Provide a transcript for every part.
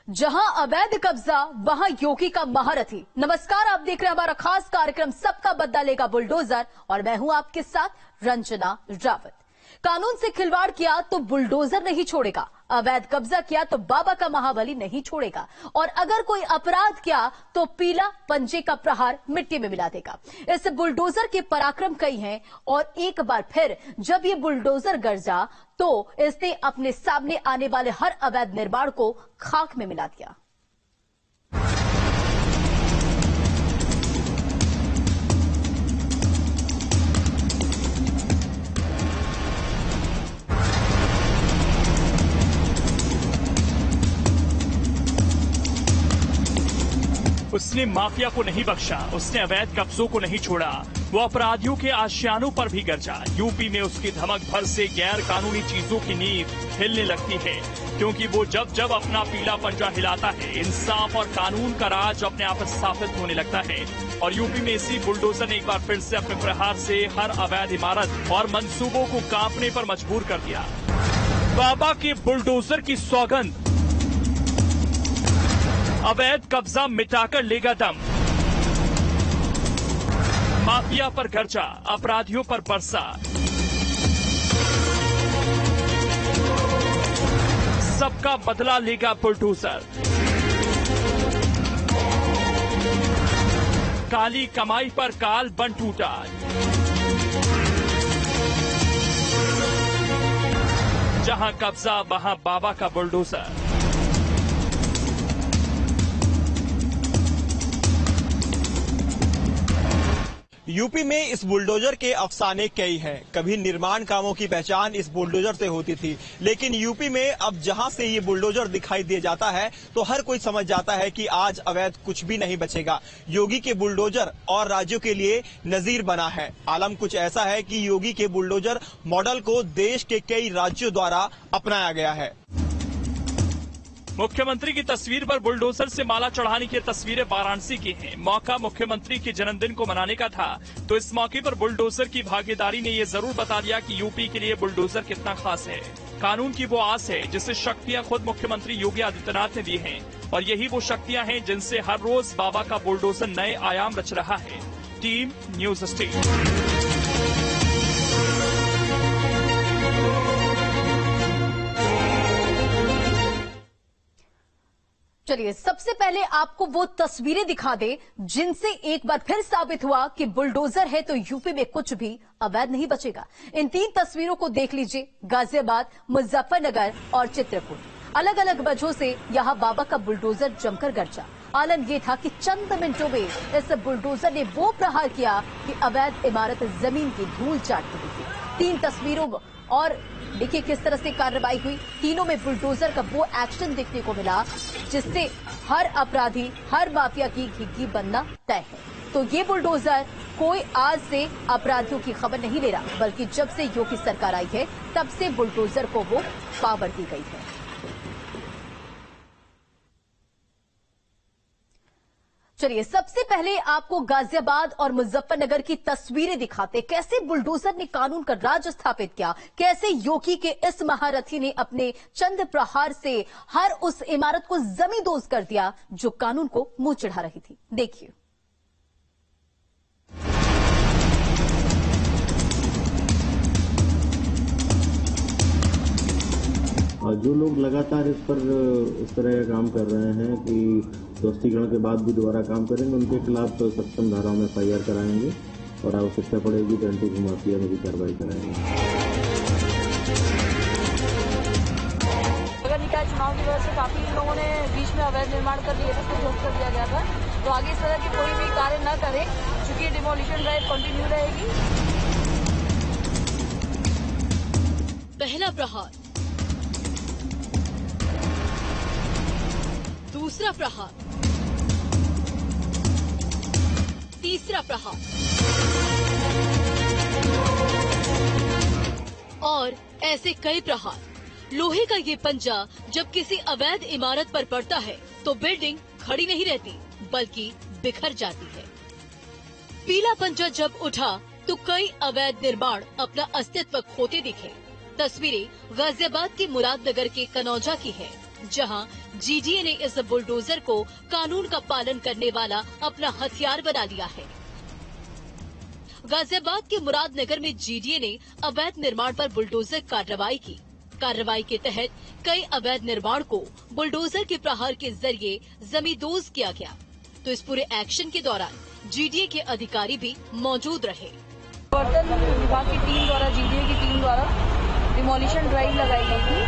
जहां अवैध कब्जा वहां योगी का महारथी। नमस्कार, आप देख रहे हैं हमारा खास कार्यक्रम सबका बदला लेगा बुलडोजर और मैं हूं आपके साथ रंजना रावत। कानून से खिलवाड़ किया तो बुलडोजर नहीं छोड़ेगा, अवैध कब्जा किया तो बाबा का महाबली नहीं छोड़ेगा और अगर कोई अपराध किया तो पीला पंजे का प्रहार मिट्टी में मिला देगा। इस बुलडोजर के पराक्रम कई हैं और एक बार फिर जब ये बुलडोजर गरजा तो इसने अपने सामने आने वाले हर अवैध निर्माण को खाक में मिला दिया। उसने माफिया को नहीं बख्शा, उसने अवैध कब्जों को नहीं छोड़ा, वो अपराधियों के आशियानों पर भी गरजा। यूपी में उसकी धमक भर से गैर कानूनी चीजों की नींव हिलने लगती है, क्योंकि वो जब जब अपना पीला पंजा हिलाता है इंसाफ और कानून का राज अपने आप स्थापित होने लगता है। और यूपी में इसी बुलडोजर ने एक बार फिर से अपने प्रहार से हर अवैध इमारत और मंसूबों को कांपने पर मजबूर कर दिया। बाबा के बुलडोजर की सौगंध, अवैध कब्जा मिटाकर लेगा दम। माफिया पर गरजा, अपराधियों पर बरसा। सबका बदला लेगा बुलडोजर। काली कमाई पर काल बन टूटा। जहां कब्जा वहां बाबा का बुलडोजर। यूपी में इस बुलडोजर के अफसाने कई हैं। कभी निर्माण कामों की पहचान इस बुलडोजर से होती थी, लेकिन यूपी में अब जहां से ये बुलडोजर दिखाई दे जाता है तो हर कोई समझ जाता है कि आज अवैध कुछ भी नहीं बचेगा। योगी के बुलडोजर और राज्यों के लिए नजीर बना है। आलम कुछ ऐसा है कि योगी के बुलडोजर मॉडल को देश के कई राज्यों द्वारा अपनाया गया है। मुख्यमंत्री की तस्वीर पर बुलडोजर से माला चढ़ाने की तस्वीरें वाराणसी की हैं। मौका मुख्यमंत्री के जन्मदिन को मनाने का था, तो इस मौके पर बुलडोजर की भागीदारी ने ये जरूर बता दिया कि यूपी के लिए बुलडोजर कितना खास है। कानून की वो आस है जिससे शक्तियां खुद मुख्यमंत्री योगी आदित्यनाथ ने दी हैं, और यही वो शक्तियां हैं जिनसे हर रोज बाबा का बुलडोजर नए आयाम रच रहा है। Team news state. चलिए सबसे पहले आपको वो तस्वीरें दिखा दे जिनसे एक बार फिर साबित हुआ कि बुलडोजर है तो यूपी में कुछ भी अवैध नहीं बचेगा। इन 3 तस्वीरों को देख लीजिए। गाजियाबाद, मुजफ्फरनगर और चित्रकूट। अलग अलग वजहों से यहां बाबा का बुलडोजर जमकर गरजा। आलम यह था कि चंद मिनटों में इस बुलडोजर ने वो प्रहार किया कि अवैध इमारत जमीन की धूल चाटती थी। 3 तस्वीरों और देखिए किस तरह से कार्रवाई हुई। तीनों में बुलडोजर का वो एक्शन देखने को मिला जिससे हर अपराधी, हर माफिया की घिघी बनना तय है। तो ये बुलडोजर कोई आज से अपराधियों की खबर नहीं ले रहा, बल्कि जब से योगी सरकार आई है तब से बुलडोजर को वो पावर दी गई है। चलिए सबसे पहले आपको गाजियाबाद और मुजफ्फरनगर की तस्वीरें दिखाते, कैसे बुलडोजर ने कानून का राज स्थापित किया, कैसे योगी के इस महारथी ने अपने चंद प्रहार से हर उस इमारत को जमींदोज कर दिया जो कानून को मुंह चढ़ा रही थी। देखिए। जो लोग लगातार इस तरह का काम कर रहे हैं कि स्पष्टीकरण के बाद भी दोबारा काम करेंगे, उनके खिलाफ सक्षम धाराओं में एफआईआर कराएंगे और आवश्यकता पड़ेगी तो एंटी माफिया में भी कार्रवाई कराएंगे। नगर निकाय चुनाव की वजह से काफी लोगों ने बीच में अवैध निर्माण कर दिए थे, उसको ध्वस्त कर दिया गया था। तो आगे इस तरह की कोई भी कार्य न करे, चूंकि डिमोलिशन ड्राइव कंटिन्यू रहेगी। पहला प्रहार, दूसरा प्रहार, तीसरा प्रहार और ऐसे कई प्रहार। लोहे का ये पंजा जब किसी अवैध इमारत पर पड़ता है तो बिल्डिंग खड़ी नहीं रहती बल्कि बिखर जाती है। पीला पंजा जब उठा तो कई अवैध निर्माण अपना अस्तित्व खोते दिखे। तस्वीरें गाजियाबाद के मुरादनगर के कनौजा की है, जहां जीडीए ने इस बुलडोजर को कानून का पालन करने वाला अपना हथियार बना लिया है। गाजियाबाद के मुरादनगर में जीडीए ने अवैध निर्माण पर बुलडोजर कार्रवाई की। कार्रवाई के तहत कई अवैध निर्माण को बुलडोजर के प्रहार के जरिए जमींदोज किया गया। तो इस पूरे एक्शन के दौरान जीडीए के अधिकारी भी मौजूद रहे। बर्तन विभाग की टीम द्वारा, जीडीए की टीम द्वारा डिमोलिशन ड्राइव लगाई गई थी,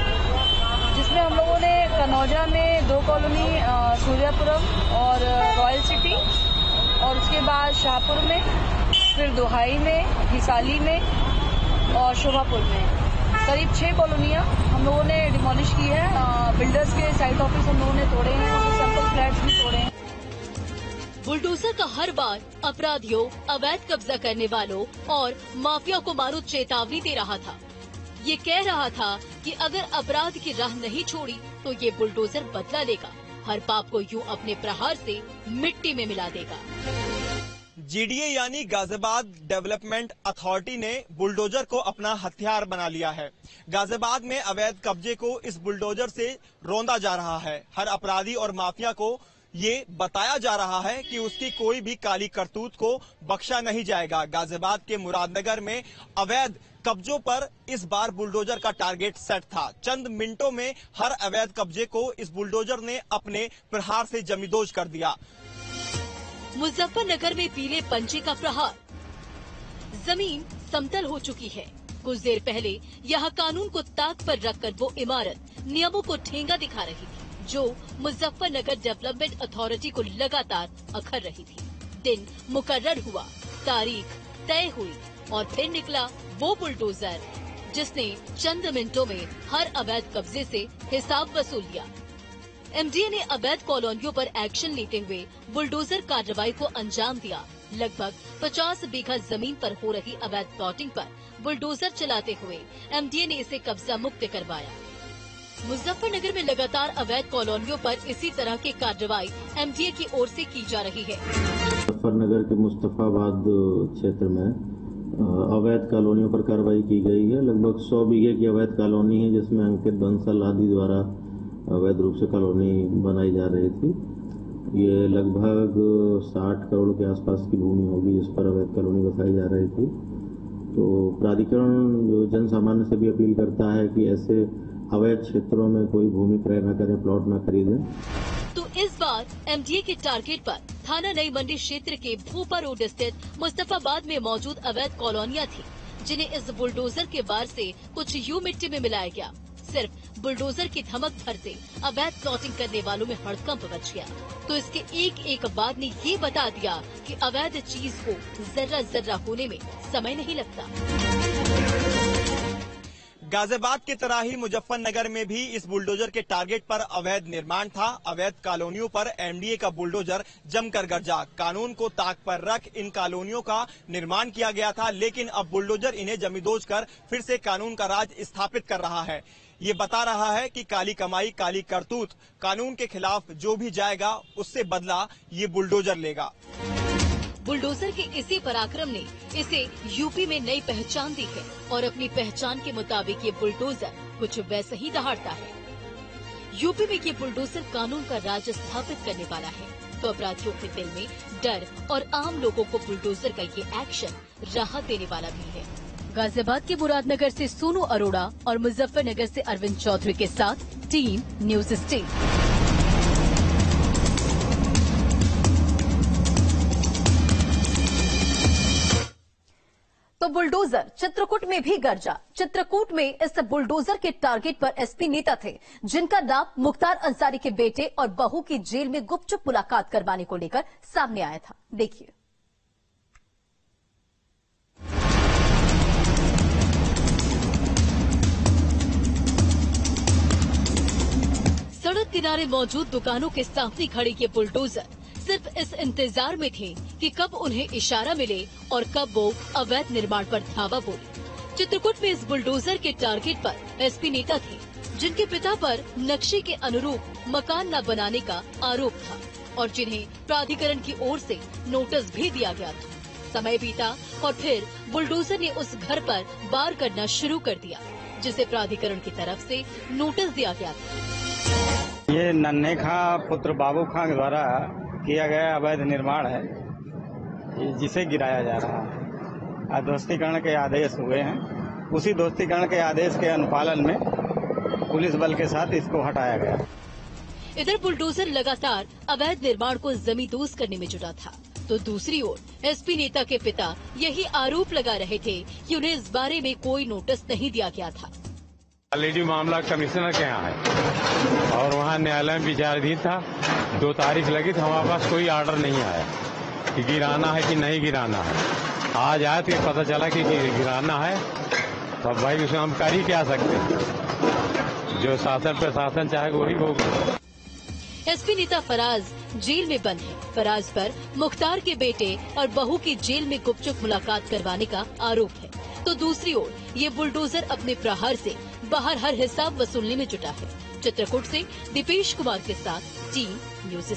जिसमें हम लोगों ने कनौजा में 2 कॉलोनी, सूर्यापुरम और रॉयल सिटी, और उसके बाद शाहपुर में, फिर दोहाई में, हिसाली में और शोभापुर में करीब 6 कॉलोनियां हम लोगों ने डिमोलिश की है। बिल्डर्स के साइट ऑफिस हम लोगों ने तोड़े हैं और सैंपल फ्लैट्स भी तोड़े हैं। बुलडोजर का हर बार अपराधियों, अवैध कब्जा करने वालों और माफिया को मानो चेतावनी दे रहा था। ये कह रहा था कि अगर अपराध की राह नहीं छोड़ी तो ये बुलडोजर बदला लेगा, हर पाप को यूं अपने प्रहार से मिट्टी में मिला देगा। जीडीए यानी गाजियाबाद डेवलपमेंट अथॉरिटी ने बुलडोजर को अपना हथियार बना लिया है। गाजियाबाद में अवैध कब्जे को इस बुलडोजर से रौंदा जा रहा है। हर अपराधी और माफिया को ये बताया जा रहा है कि उसकी कोई भी काली करतूत को बख्शा नहीं जाएगा। गाजियाबाद के मुरादनगर में अवैध कब्जों पर इस बार बुलडोजर का टारगेट सेट था। चंद मिनटों में हर अवैध कब्जे को इस बुलडोजर ने अपने प्रहार से जमींदोज कर दिया। मुजफ्फरनगर में पीले पंचे का प्रहार। जमीन समतल हो चुकी है। कुछ देर पहले यहाँ कानून को ताक पर रखकर वो इमारत नियमों को ठेंगा दिखा रही थी, जो मुजफ्फरनगर डेवलपमेंट अथॉरिटी को लगातार अखर रही थी। दिन मुकर्रर हुआ, तारीख तय हुई और फिर निकला वो बुलडोजर जिसने चंद मिनटों में हर अवैध कब्जे से हिसाब वसूल लिया। एमडीए ने अवैध कॉलोनियों पर एक्शन लेते हुए बुलडोजर कार्रवाई को अंजाम दिया। लगभग 50 बीघा जमीन पर हो रही अवैध प्लॉटिंग पर बुलडोजर चलाते हुए एमडीए ने इसे कब्जा मुक्त करवाया। मुजफ्फरनगर में लगातार अवैध कॉलोनियों पर इसी तरह की कार्रवाई एमडीए की ओर से की जा रही है। मुजफ्फरनगर के मुस्तफाबाद क्षेत्र में अवैध कॉलोनियों पर कार्रवाई की गई है। लगभग 100 बीघे की अवैध कॉलोनी है, जिसमें अंकित बंसल आदि द्वारा अवैध रूप से कॉलोनी बनाई जा रही थी। ये लगभग 60 करोड़ के आसपास की भूमि होगी जिस पर अवैध कॉलोनी बसाई जा रही थी। तो प्राधिकरण जो जन सामान्य से भी अपील करता है कि ऐसे अवैध क्षेत्रों में कोई भूमि क्रय न करें, प्लॉट न खरीदें। तो इस बार एमडीए के टारगेट पर थाना नई मंडी क्षेत्र के भूपा रोड स्थित मुस्तफाबाद में मौजूद अवैध कॉलोनियां थी, जिन्हें इस बुलडोजर के वार से कुछ यूं मिट्टी में मिलाया गया। सिर्फ बुलडोजर की धमक भर से अवैध प्लॉटिंग करने वालों में हड़कंप मच गया। तो इसके एक एक बाद ने ये बता दिया कि अवैध चीज को जर्रा जर्रा होने में समय नहीं लगता। गाजियाबाद की तरह ही मुजफ्फरनगर में भी इस बुलडोजर के टारगेट पर अवैध निर्माण था। अवैध कॉलोनियों पर एमडीए का बुलडोजर जमकर गरजा। कानून को ताक पर रख इन कॉलोनियों का निर्माण किया गया था, लेकिन अब बुलडोजर इन्हें जमींदोज कर फिर से कानून का राज स्थापित कर रहा है। ये बता रहा है कि काली कमाई, काली करतूत, कानून के खिलाफ जो भी जाएगा उससे बदला ये बुलडोजर लेगा। बुलडोजर के इसी पराक्रम ने इसे यूपी में नई पहचान दी है और अपनी पहचान के मुताबिक ये बुलडोजर कुछ वैसे ही दहाड़ता है। यूपी में ये बुलडोजर कानून का राज स्थापित करने वाला है, तो अपराधियों के दिल में डर और आम लोगों को बुलडोजर का ये एक्शन राहत देने वाला भी है। गाजियाबाद के मुरादनगर से सोनू अरोड़ा और मुजफ्फरनगर से अरविंद चौधरी के साथ टीम न्यूज स्टेट। तो बुलडोजर चित्रकूट में भी गरजा। चित्रकूट में इस बुलडोजर के टारगेट पर एसपी नेता थे, जिनका नाम मुख्तार अंसारी के बेटे और बहू की जेल में गुपचुप मुलाकात करवाने को लेकर सामने आया था। देखिए। सड़क किनारे मौजूद दुकानों के सामने खड़े ये बुलडोजर सिर्फ इस इंतजार में थे कि कब उन्हें इशारा मिले और कब वो अवैध निर्माण पर धावा बोले। चित्रकूट में इस बुलडोजर के टारगेट पर एसपी नेता थे, जिनके पिता पर नक्शे के अनुरूप मकान न बनाने का आरोप था और जिन्हें प्राधिकरण की ओर से नोटिस भी दिया गया था। समय बीता और फिर बुलडोजर ने उस घर पर वार करना शुरू कर दिया, जिसे प्राधिकरण की तरफ से नोटिस दिया गया था। ये नन्हे खां पुत्र बाबू खां द्वारा किया गया अवैध निर्माण है, जिसे गिराया जा रहा है। ध्वस्तीकरण के आदेश हुए हैं, उसी ध्वस्तीकरण के आदेश के अनुपालन में पुलिस बल के साथ इसको हटाया गया। इधर बुलडोजर लगातार अवैध निर्माण को जमींदोज करने में जुटा था, तो दूसरी ओर एसपी नेता के पिता यही आरोप लगा रहे थे कि उन्हें इस बारे में कोई नोटिस नहीं दिया गया था। ऑलरेडी मामला कमिश्नर के यहाँ है और वहाँ न्यायालय में विचाराधीन था। 2 तारीख लगी तो हमारे पास कोई ऑर्डर नहीं आया कि गिराना है कि नहीं गिराना है। आज आया तो पता चला कि गिराना है, तो भाई उसमें हम कर ही क्या सकते हैं, जो शासन प्रशासन चाहे वही होगा। एसपी नेता फराज जेल में बंद है। फराज पर मुख्तार के बेटे और बहू की जेल में गुपचुप मुलाकात करवाने का आरोप है, तो दूसरी ओर ये बुलडोजर अपने प्रहार से बाहर हर हिसाब वसूलने में जुटा है। चित्रकूट से दीपेश कुमार के साथ टीम न्यूज़।